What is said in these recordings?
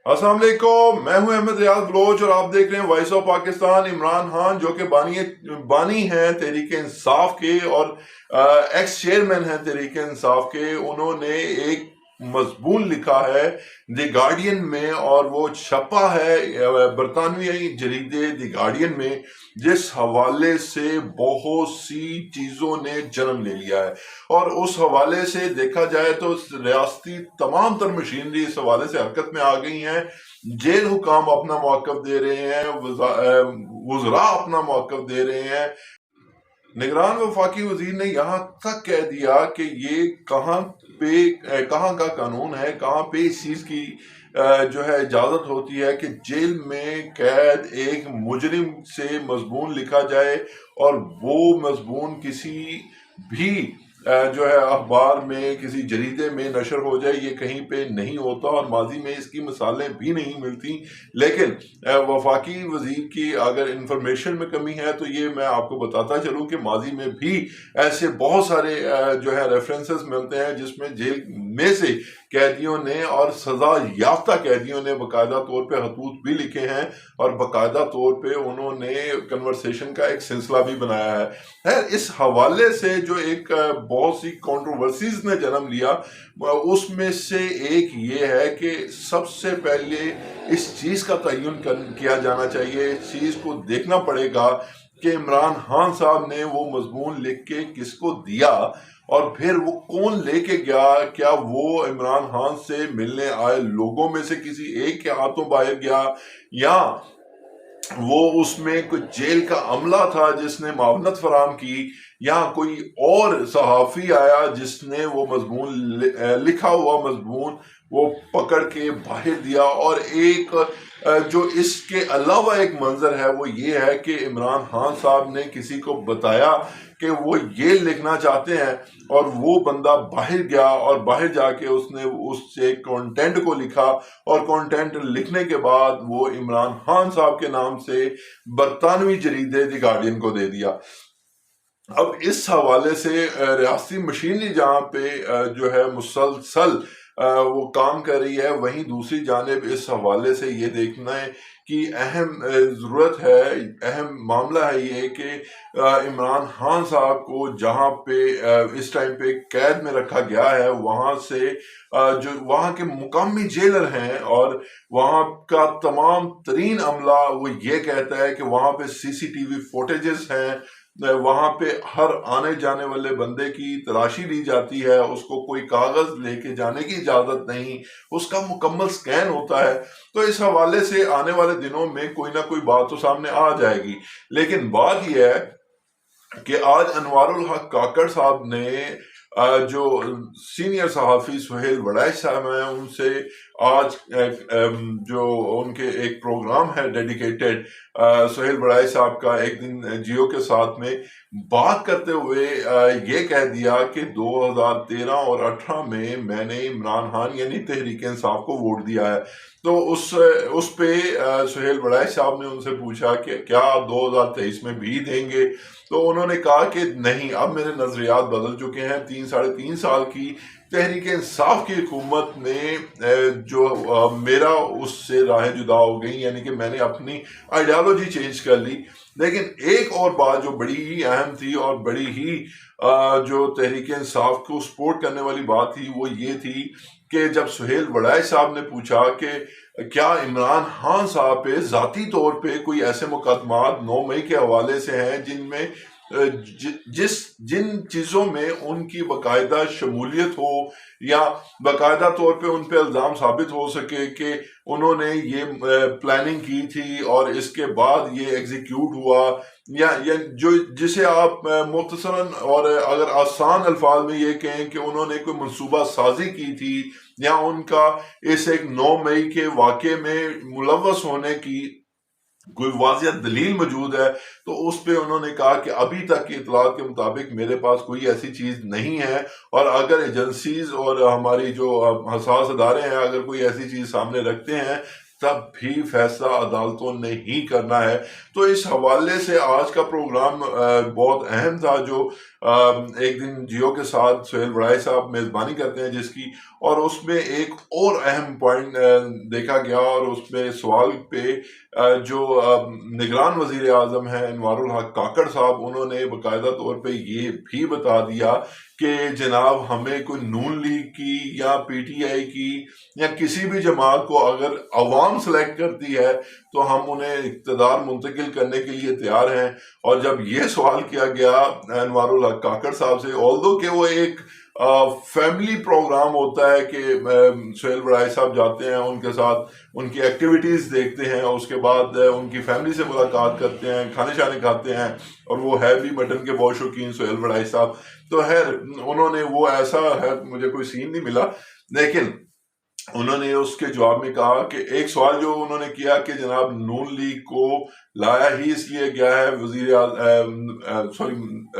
अस्सलाम वालेकुम, मैं हूं अहमद रियाज बलोच और आप देख रहे हैं वॉइस ऑफ पाकिस्तान। इमरान खान जो कि बानी हैं तहरीक इंसाफ के और एक्स चेयरमैन हैं तहरीक इंसाफ के, उन्होंने एक मजमून लिखा है द गार्डियन में, और वो छपा है बरतानवी जरीदे द गार्डियन में, जिस हवाले से बहुत सी चीज़ों ने जन्म ले लिया है। और उस हवाले से देखा जाए तो रियासती तमाम तर मशीनरी इस हवाले से हरकत में आ गई हैं। जेल हुकाम अपना मौक़िफ़ दे रहे हैं, वज़रा अपना मौक़िफ़ दे रहे हैं। निगरान वफाकी वजीर ने यहाँ तक कह दिया कि ये कहाँ का कानून है, कहाँ पे इस चीज़ की जो है इजाज़त होती है कि जेल में कैद एक मुजरिम से मजमून लिखा जाए और वो मजमून किसी भी जो है अखबार में, किसी जरीदे में नशर हो जाए। ये कहीं पे नहीं होता और माजी में इसकी मिसालें भी नहीं मिलती। लेकिन वफाकी वजीर की अगर इंफॉर्मेशन में कमी है तो ये मैं आपको बताता चलूँ कि माजी में भी ऐसे बहुत सारे जो है रेफरेंसेस मिलते हैं जिसमें जेल में से कैदियों ने और सजा याफ्ता कैदियों ने बाकायदा तौर पे खतूत भी लिखे हैं और बाकायदा तौर पे उन्होंने कन्वर्सेशन का एक सिलसिला भी बनाया है। इस हवाले से जो एक बहुत सी कंट्रोवर्सीज ने जन्म लिया, उसमें से एक ये है कि सबसे पहले इस चीज़ का तयन किया जाना चाहिए, इस चीज़ को देखना पड़ेगा कि इमरान खान साहब ने वो मजमून लिख के किसको दिया और फिर वो कौन लेके गया। क्या वो इमरान खान से मिलने आए लोगों में से किसी एक के हाथों बाहर गया, या वो उसमें कोई जेल का अमला था जिसने मावनत फराम की, या कोई और सहाफ़ी आया जिसने वो मजमून लिखा हुआ मजमून वो पकड़ के बाहर दिया। और एक जो इसके अलावा एक मंजर है वो ये है कि इमरान खान साहब ने किसी को बताया कि वो ये लिखना चाहते हैं और वो बंदा बाहर गया और बाहर जाके उसने उससे कंटेंट को लिखा और कंटेंट लिखने के बाद वो इमरान खान साहब के नाम से बरतानवी जरीदे द गार्डियन को दे दिया। अब इस हवाले से रियासती मशीनरी जहाँ पे जो है मुसलसल वो काम कर रही है, वहीं दूसरी जानिब इस हवाले से ये देखना है कि अहम ज़रूरत है, अहम मामला है ये कि इमरान खान साहब को जहाँ पे इस टाइम पे कैद में रखा गया है, वहाँ से जो वहाँ के मुकामी जेलर हैं और वहाँ का तमाम तरीन अमला वो ये कहता है कि वहाँ पे सीसीटीवी फुटेजेस हैं, वहां पे हर आने जाने वाले बंदे की तलाशी ली जाती है, उसको कोई कागज लेके जाने की इजाजत नहीं, उसका मुकम्मल स्कैन होता है। तो इस हवाले से आने वाले दिनों में कोई ना कोई बात तो सामने आ जाएगी। लेकिन बात यह है कि आज अनवारुल हक काकड़ साहब ने जो सीनियर सहाफ़ी सुहेल वड़ैच साहब हैं उनसे आज जो उनके एक प्रोग्राम है डेडिकेटेड सुहेल वड़ैच साहब का एक दिन जियो के साथ में बात करते हुए ये कह दिया कि 2013 और 18 में मैंने इमरान खान यानी तहरीक इंसाफ को वोट दिया है। तो उस पे सुहेल वड़ैच साहब ने उनसे पूछा कि क्या आप 2023 में भी देंगे, तो उन्होंने कहा कि नहीं, अब मेरे नजरियात बदल चुके हैं। 3 साढ़े 3 साल की तहरीक इंसाफ की हुकूमत ने जो मेरा उससे राहें जुदा हो गई, यानी कि मैंने अपनी आइडियालॉजी चेंज कर ली। लेकिन एक और बात जो बड़ी ही अहम थी और बड़ी ही जो तहरीक इंसाफ को सपोर्ट करने वाली बात थी वो ये थी कि जब सुहेल वड़ैच साहब ने पूछा कि क्या इमरान खान साहब पे ज़ाती तौर पे कोई ऐसे मुकदमात 9 मई के हवाले से हैं जिनमें जिन चीज़ों में उनकी बाकायदा शमूलियत हो या बाकायदा तौर पे उन पे इल्ज़ाम साबित हो सके कि उन्होंने ये प्लानिंग की थी और इसके बाद ये एग्जीक्यूट हुआ, या जो जिसे आप मुख्तसरन और अगर आसान अल्फाज में ये कहें कि उन्होंने कोई मंसूबा साजी की थी या उनका इस एक 9 मई के वाक़े में मुलव्वस होने की कोई वाज़िया दलील मौजूद है, तो उस पे उन्होंने कहा कि अभी तक की इतलात के मुताबिक मेरे पास कोई ऐसी चीज़ नहीं है, और अगर एजेंसीज और हमारी जो हसास अदारे हैं अगर कोई ऐसी चीज़ सामने रखते हैं तब भी फैसला अदालतों ने ही करना है। तो इस हवाले से आज का प्रोग्राम बहुत अहम था। जो ایک دن جیو کے ساتھ سہیل وڑائی صاحب میزبانی کرتے ہیں جس کی، اور اس میں ایک اور اہم پوائنٹ دیکھا گیا، اور اس میں سوال پہ جو نگران وزیر اعظم ہیں انوار الحق کاکڑ صاحب، انہوں نے باقاعدہ طور پہ یہ بھی بتا دیا کہ جناب ہمیں کوئی نون لیگ کی یا پی ٹی آئی کی یا کسی بھی جماعت کو اگر عوام سلیکٹ کرتی ہے تو ہم انہیں اقتدار منتقل کرنے کے لیے تیار ہیں۔ اور جب یہ سوال کیا گیا انوار الحق کاکڑ صاحب سے، آلدو کہ وہ ایک فیملی پروگرام ہوتا ہے کہ سہیل وڑائی صاحب جاتے ہیں ان کے ساتھ، ان کی ایکٹیویٹیز دیکھتے ہیں، اس کے بعد ان کی فیملی سے ملاقات کرتے ہیں، کھانے شانے کھاتے ہیں، اور وہ ہے بھی مٹن کے بہت شوقین سہیل وڑائی صاحب، تو خیر انہوں نے وہ ایسا ہے مجھے کوئی سین نہیں ملا، لیکن انہوں نے اس کے جواب میں کہا کہ ایک سوال جو انہوں نے کیا کہ جناب نون لیگ کو لایا ہی اس لیے گیا ہے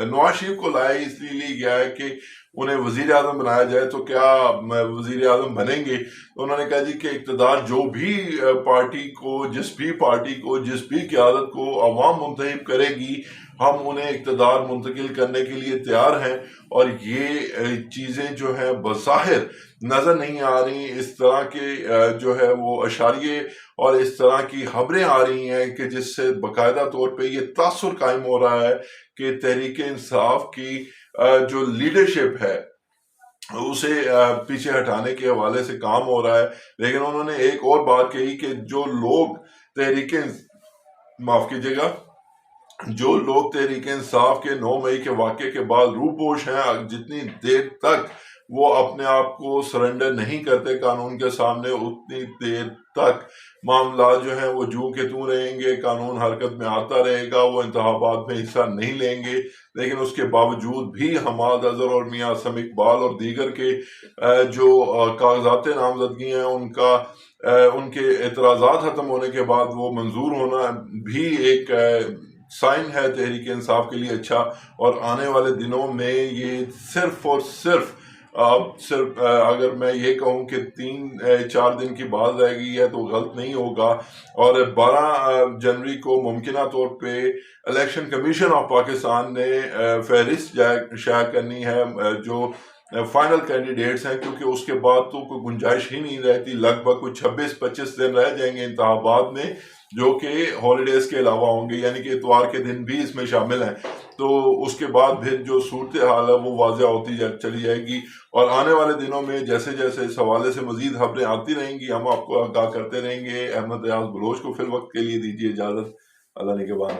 نواز شریف کو لایا ہی اس لیے گیا ہے کہ انہیں وزیر اعظم بنایا جائے، تو کیا وزیر اعظم بنیں گے؟ تو انہوں نے کہا جی کہ اقتدار جو بھی پارٹی کو، جس بھی پارٹی کو، جس بھی قیادت کو عوام منتخب کرے گی، ہم انہیں اقتدار منتقل کرنے کے لیے تیار ہیں۔ اور یہ چیزیں جو ہیں بظاہر نظر نہیں آ رہی، اس طرح کے جو ہے وہ اشاریے اور اس طرح کی خبریں آ رہی ہیں کہ جس سے باقاعدہ طور پہ یہ تاثر قائم ہو رہا ہے کہ تحریک انصاف کی جو لیڈرشپ ہے اسے پیچھے ہٹانے کے حوالے سے کام ہو رہا ہے۔ لیکن انہوں نے ایک اور بات کہی کہ جو لوگ معاف کیجیے گا، جو لوگ تحریک انصاف کے 9 مئی کے واقعے کے بعد روپوش ہیں، جتنی دیر تک وہ اپنے آپ کو سرنڈر نہیں کرتے قانون کے سامنے، اتنی دیر تک معاملات جو ہیں وہ جوں کے توں رہیں گے، قانون حرکت میں آتا رہے گا، وہ انتخابات میں حصہ نہیں لیں گے۔ لیکن اس کے باوجود بھی حماد اظہر اور میاں اسم اقبال اور دیگر کے جو کاغذات نامزدگی ہیں ان کے اعتراضات ختم ہونے کے بعد وہ منظور ہونا بھی ایک سائن ہے تحریک انصاف کے لیے اچھا۔ اور آنے والے دنوں میں یہ صرف اور صرف اگر میں یہ کہوں کہ 3-4 دن کی بات رہ گئی ہے تو غلط نہیں ہوگا، اور 12 جنوری کو ممکنہ طور پہ الیکشن کمیشن آف پاکستان نے فہرست شائع کرنی ہے جو فائنل کینڈیڈیٹس ہیں، کیونکہ اس کے بعد تو کوئی گنجائش ہی نہیں رہتی، لگ بھگ کوئی 26-25 دن رہ جائیں گے انتخابات میں، جو کہ ہالیڈیز کے علاوہ ہوں گے، یعنی کہ اتوار کے دن بھی اس میں شامل ہیں۔ تو اس کے بعد پھر جو صورتحال ہے وہ واضح ہوتی چلی جائے گی، اور آنے والے دنوں میں جیسے جیسے اس حوالے سے مزید خبریں آتی رہیں گی ہم آپ کو آگاہ کرتے رہیں گے۔ احمد ریاض بلوچ کو فی الوقت کے لیے دیجیے اجازت، اللہ نگہبان۔